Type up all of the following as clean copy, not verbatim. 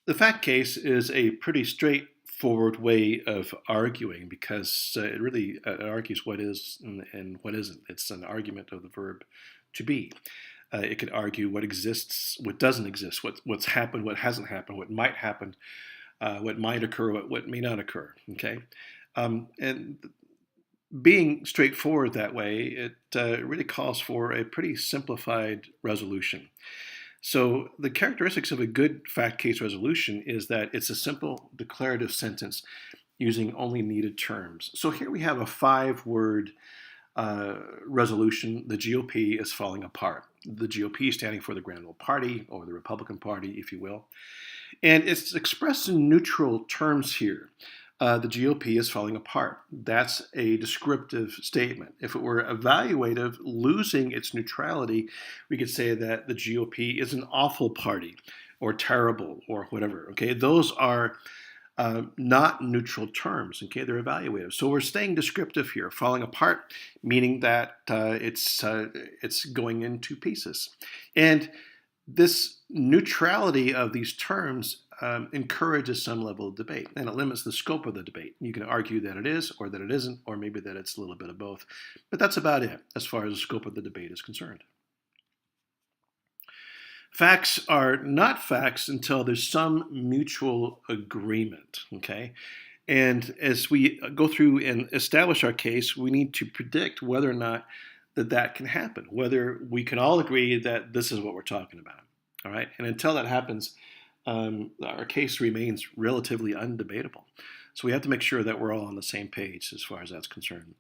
The fact case is a pretty straightforward way of arguing because it really argues what is and what isn't. It's an argument of the verb to be. It could argue what exists, what doesn't exist, what's happened, what hasn't happened, what might happen, what might occur, what may not occur. Okay, and being straightforward that way, it really calls for a pretty simplified resolution. So the characteristics of a good fact case resolution is that it's a simple declarative sentence using only needed terms. So here we have a 5-word resolution. The GOP is falling apart. The GOP standing for the Grand Old Party, or the Republican Party, if you will. And it's expressed in neutral terms here. The GOP is falling apart. That's a descriptive statement. If it were evaluative, losing its neutrality, we could say that the GOP is an awful party or terrible or whatever. Okay, those are not neutral terms. Okay, they're evaluative. So we're staying descriptive here. Falling apart, meaning that it's going into pieces. And this neutrality of these terms encourages some level of debate, and it limits the scope of the debate. You can argue that it is, or that it isn't, or maybe that it's a little bit of both. But that's about it as far as the scope of the debate is concerned. Facts are not facts until there's some mutual agreement, okay? And as we go through and establish our case, we need to predict whether or not that can happen, whether we can all agree that this is what we're talking about, all right? And until that happens, our case remains relatively undebatable. So we have to make sure that we're all on the same page as far as that's concerned.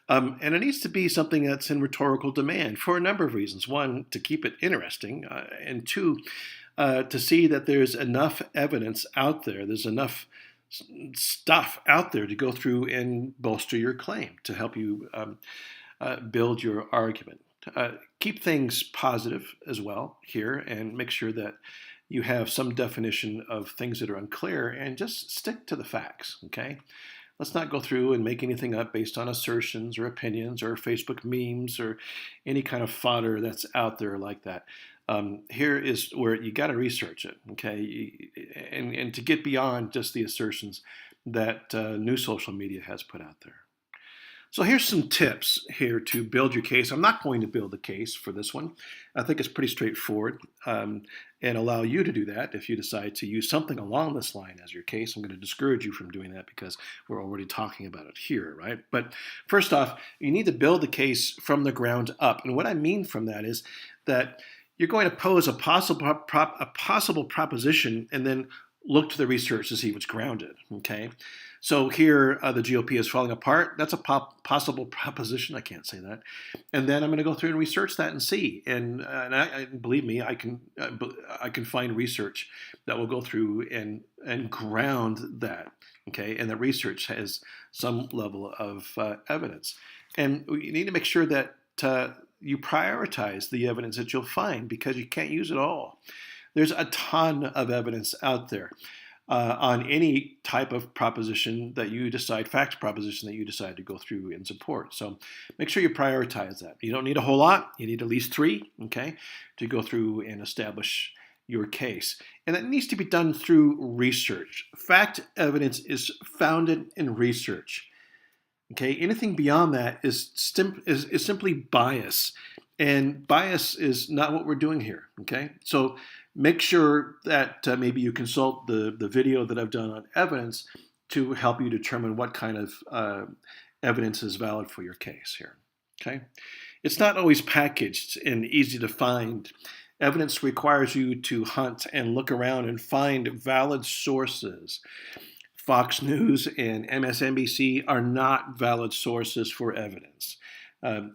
And it needs to be something that's in rhetorical demand for a number of reasons. One, to keep it interesting, and two, to see that there's enough evidence out there, there's enough stuff out there to go through and bolster your claim, to help you build your argument. Keep things positive as well here, and make sure that you have some definition of things that are unclear, and just stick to the facts, okay? Let's not go through and make anything up based on assertions or opinions or Facebook memes or any kind of fodder that's out there like that. Here is where you got to research it, okay? And to get beyond just the assertions that new social media has put out there. So here's some tips here to build your case. I'm not going to build the case for this one. I think it's pretty straightforward, and allow you to do that if you decide to use something along this line as your case. I'm going to discourage you from doing that because we're already talking about it here, right? But first off, you need to build the case from the ground up. And what I mean from that is that you're going to pose a possible proposition and then look to the research to see what's grounded, okay? So here, the GOP is falling apart. That's a possible proposition. I can't say that. And then I'm going to go through and research that and see. And believe me, I can find research that will go through and ground that, okay? And the research has some level of evidence. And you need to make sure that you prioritize the evidence that you'll find, because you can't use it all. There's a ton of evidence out there on any type of proposition that you decide, fact proposition that you decide to go through and support. So make sure you prioritize that. You don't need a whole lot. You need at least 3, okay, to go through and establish your case. And that needs to be done through research. Fact evidence is founded in research. Okay, anything beyond that is simply bias. And bias is not what we're doing here, okay? So make sure that maybe you consult the video that I've done on evidence to help you determine what kind of evidence is valid for your case here, okay? It's not always packaged and easy to find. Evidence requires you to hunt and look around and find valid sources. Fox News and MSNBC are not valid sources for evidence.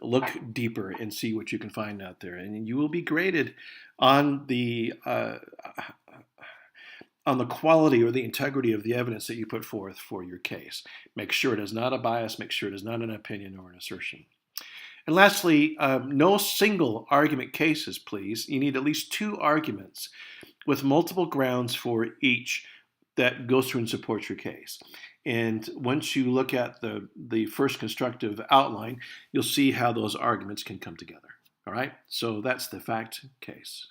Look deeper and see what you can find out there, and you will be graded on the quality or the integrity of the evidence that you put forth for your case. Make sure it is not a bias. Make sure it is not an opinion or an assertion. And lastly, no single argument cases, please. You need at least 2 arguments with multiple grounds for each that goes through and supports your case. And once you look at the first constructive outline, you'll see how those arguments can come together. All right? So that's the fact case.